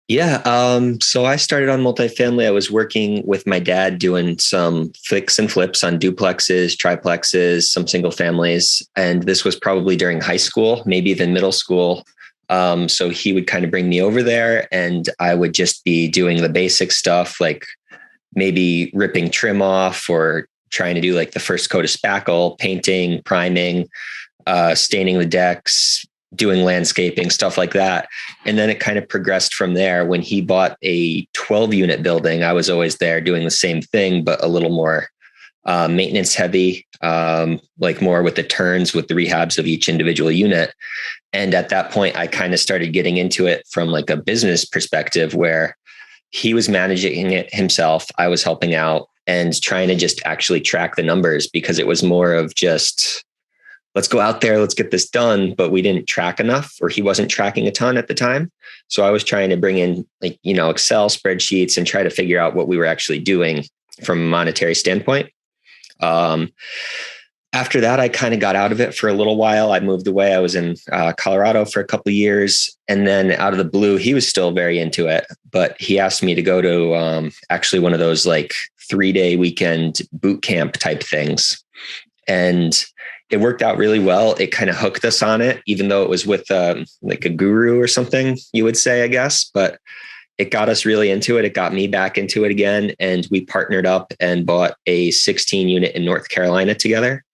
Yeah. So I started on multifamily. I was working with my dad doing some fix and flips on duplexes, triplexes, some single families. And this was probably during high school, maybe even middle school. So he would kind of bring me over there and I would just be doing the basic stuff like maybe ripping trim off or trying to do like the first coat of spackle, painting, priming, staining the decks, doing landscaping, stuff like that. And then it kind of progressed from there. When he bought a 12 unit building, I was always there doing the same thing, but a little more maintenance heavy, like more with the turns, with the rehabs of each individual unit. And at that point, I kind of started getting into it from like a business perspective where he was managing it himself. I was helping out and trying to just actually track the numbers because it was more of just, let's go out there, let's get this done. But we didn't track enough, or he wasn't tracking a ton at the time. So I was trying to bring in like, Excel spreadsheets and try to figure out what we were actually doing from a monetary standpoint. Um, After that, I kind of got out of it for a little while. I moved away. I was in Colorado for a couple of years. And then out of the blue, he was still very into it. But he asked me to go to actually one of those like 3-day weekend boot camp type things. And it worked out really well. It kind of hooked us on it, even though it was with like a guru or something, you would say, I guess. But it got us really into it. It got me back into it again. And we partnered up and bought a 16 unit in North Carolina together.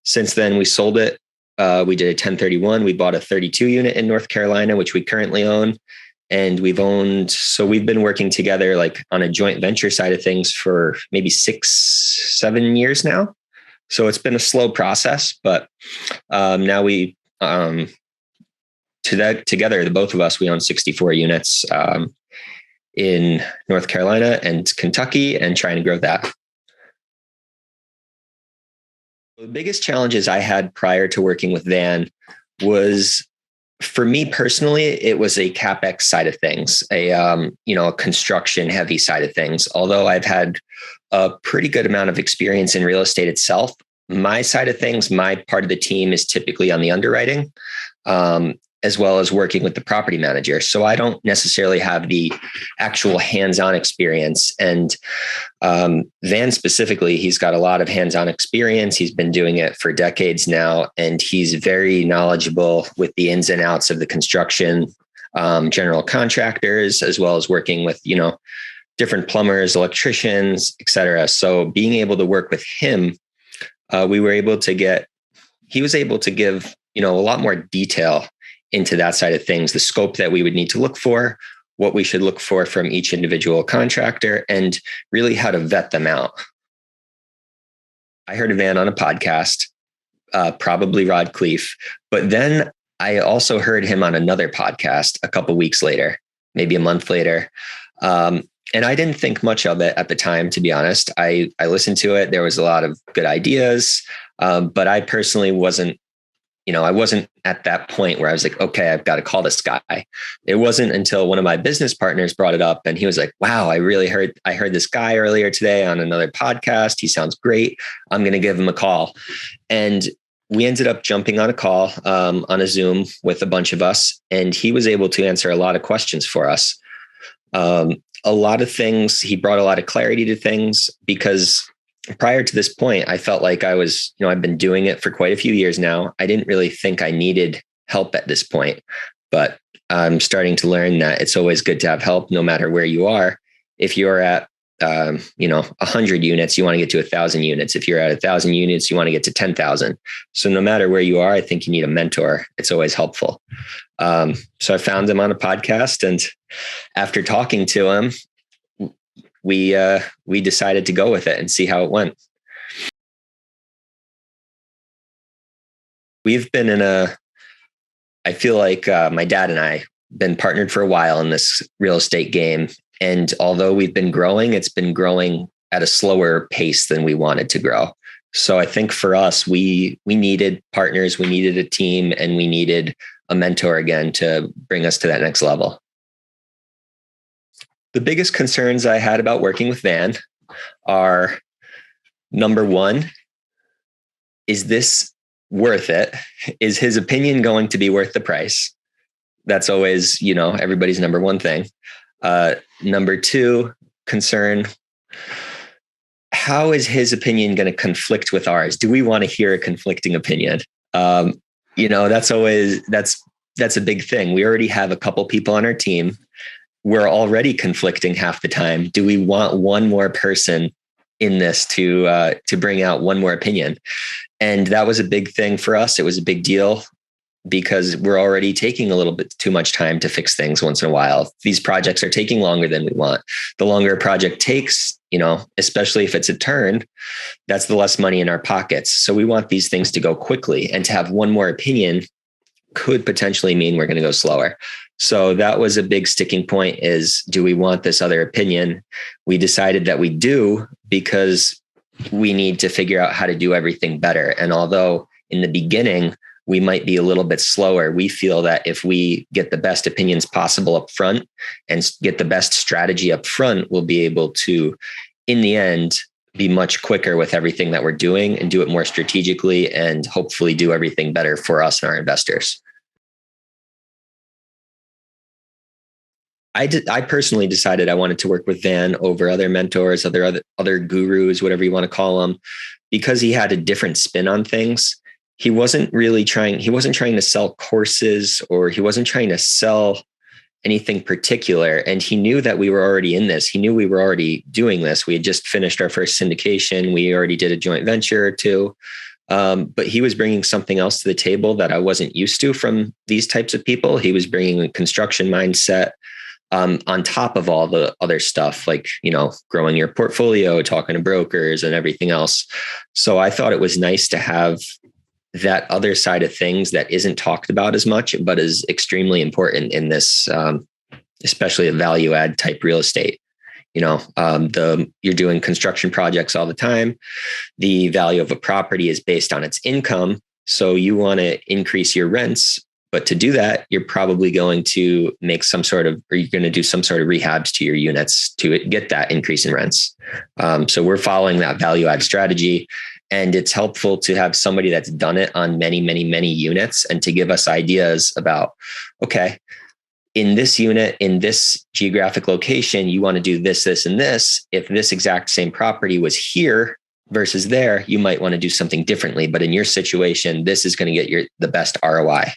Since then, we sold it. We did a 1031. We bought a 32 unit in North Carolina, which we currently own. And we've been working together like on a joint venture side of things for maybe 6-7 years now. So it's been a slow process, but now together, the both of us, we own 64 units in North Carolina and Kentucky and trying to grow that. The biggest challenges I had prior to working with Van was, for me personally, it was a CapEx side of things, a construction heavy side of things. Although I've had a pretty good amount of experience in real estate itself, my side of things, my part of the team is typically on the underwriting, as well as working with the property manager. So I don't necessarily have the actual hands-on experience. And Van specifically, he's got a lot of hands-on experience. He's been doing it for decades now, and he's very knowledgeable with the ins and outs of the construction, general contractors, as well as working with, different plumbers, electricians, et cetera. So being able to work with him, he was able to give, a lot more detail into that side of things, the scope that we would need to look for, what we should look for from each individual contractor, and really how to vet them out. I heard of Van on a podcast, probably Rod Cleef, but then I also heard him on another podcast a couple of weeks later, maybe a month later. And I didn't think much of it at the time, to be honest. I listened to it. There was a lot of good ideas, but I personally wasn't at that point where I was like, okay, I've got to call this guy. It wasn't until one of my business partners brought it up and he was like, wow, I heard this guy earlier today on another podcast. He sounds great. I'm going to give him a call. And we ended up jumping on a call on a Zoom with a bunch of us. And he was able to answer a lot of questions for us. A lot of things, he brought a lot of clarity to things, because prior to this point, I felt like I've been doing it for quite a few years now. I didn't really think I needed help at this point, but I'm starting to learn that it's always good to have help no matter where you are. If you're at, 100 units, you want to get to 1,000 units. If you're at 1,000 units, you want to get to 10,000. So no matter where you are, I think you need a mentor. It's always helpful. So I found him on a podcast, and after talking to him, we decided to go with it and see how it went. We've been I feel like my dad and I been partnered for a while in this real estate game. And although we've been growing, it's been growing at a slower pace than we wanted to grow. So I think for us, we needed partners, we needed a team, and we needed a mentor again to bring us to that next level. The biggest concerns I had about working with Van are, number one, is this worth it? Is his opinion going to be worth the price? That's always, everybody's number one thing. Number two concern, how is his opinion going to conflict with ours? Do we want to hear a conflicting opinion? That's a big thing. We already have a couple people on our team. We're already conflicting half the time. Do we want one more person in this to bring out one more opinion? And that was a big thing for us. It was a big deal because we're already taking a little bit too much time to fix things once in a while. These projects are taking longer than we want. The longer a project takes, especially if it's a turn, that's the less money in our pockets. So we want these things to go quickly, and to have one more opinion could potentially mean we're going to go slower. So that was a big sticking point, is, do we want this other opinion? We decided that we do, because we need to figure out how to do everything better. And although in the beginning, we might be a little bit slower, we feel that if we get the best opinions possible up front and get the best strategy up front, we'll be able to, in the end, be much quicker with everything that we're doing and do it more strategically, and hopefully do everything better for us and our investors. I personally decided I wanted to work with Van over other mentors, other gurus, whatever you want to call them, because he had a different spin on things. He wasn't trying to sell courses, or he wasn't trying to sell anything particular. And he knew that we were already in this. He knew we were already doing this. We had just finished our first syndication. We already did a joint venture or two. But he was bringing something else to the table that I wasn't used to from these types of people. He was bringing a construction mindset, on top of all the other stuff, like, growing your portfolio, talking to brokers and everything else. So I thought it was nice to have that other side of things that isn't talked about as much, but is extremely important in this, especially a value add type real estate. You're doing construction projects all the time. The value of a property is based on its income. So you want to increase your rents. But to do that, you're probably going to you're going to do some sort of rehabs to your units to get that increase in rents. So we're following that value add strategy, and it's helpful to have somebody that's done it on many, many, many units, and to give us ideas about, okay, in this unit, in this geographic location, you want to do this, this, and this. If this exact same property was here versus there, you might want to do something differently. But in your situation, this is going to get the best ROI.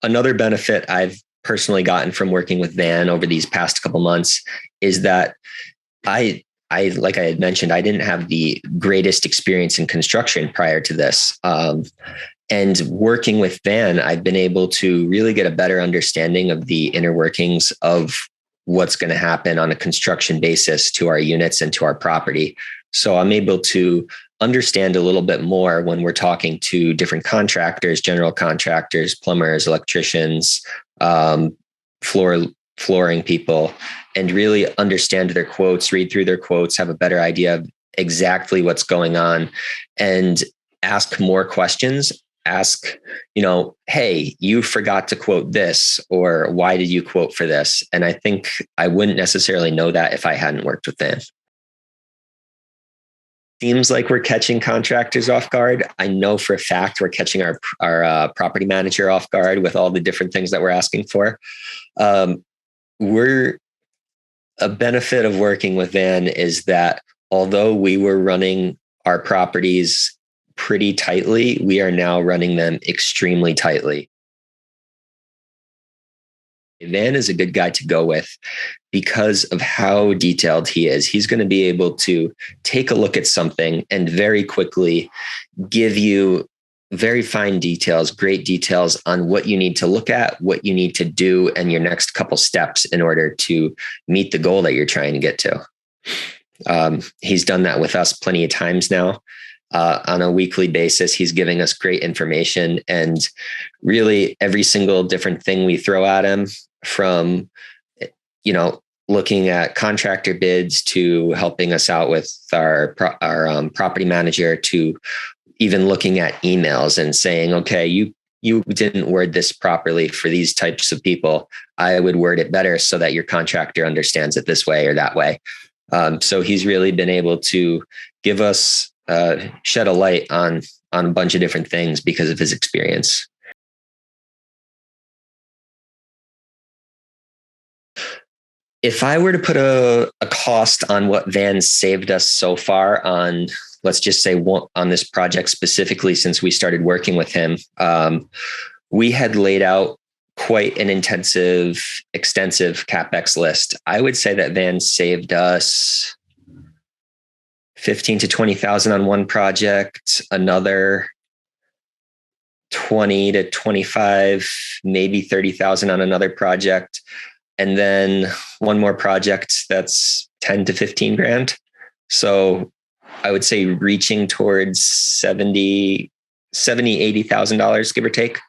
Another benefit I've personally gotten from working with Van over these past couple months is that I, like I had mentioned, I didn't have the greatest experience in construction prior to this. And working with Van, I've been able to really get a better understanding of the inner workings of what's going to happen on a construction basis to our units and to our property. So I'm able to understand a little bit more when we're talking to different contractors, general contractors, plumbers, electricians, flooring people, and really understand their quotes, read through their quotes, have a better idea of exactly what's going on, and ask more questions. Ask, hey, you forgot to quote this, or why did you quote for this? And I think I wouldn't necessarily know that if I hadn't worked with them. Seems like we're catching contractors off guard. I know for a fact we're catching our property manager off guard with all the different things that we're asking for. We're a benefit of working with Van is that although we were running our properties pretty tightly, we are now running them extremely tightly. Van is a good guy to go with because of how detailed he is. He's going to be able to take a look at something and very quickly give you very fine details, great details on what you need to look at, what you need to do, and your next couple steps in order to meet the goal that you're trying to get to. He's done that with us plenty of times now. On a weekly basis, he's giving us great information, and really every single different thing we throw at him, from, looking at contractor bids to helping us out with our property manager, to even looking at emails and saying, okay, you didn't word this properly for these types of people. I would word it better so that your contractor understands it this way or that way. So he's really been able to give us, shed a light on a bunch of different things because of his experience. If I were to put a cost on what Van saved us so far on, let's just say on this project specifically, since we started working with him, we had laid out quite an extensive CapEx list. I would say that Van saved us 15 to 20,000 on one project, another 20 to 25, maybe 30,000 on another project. And then one more project that's 10 to 15 grand. So I would say reaching towards $80,000, give or take.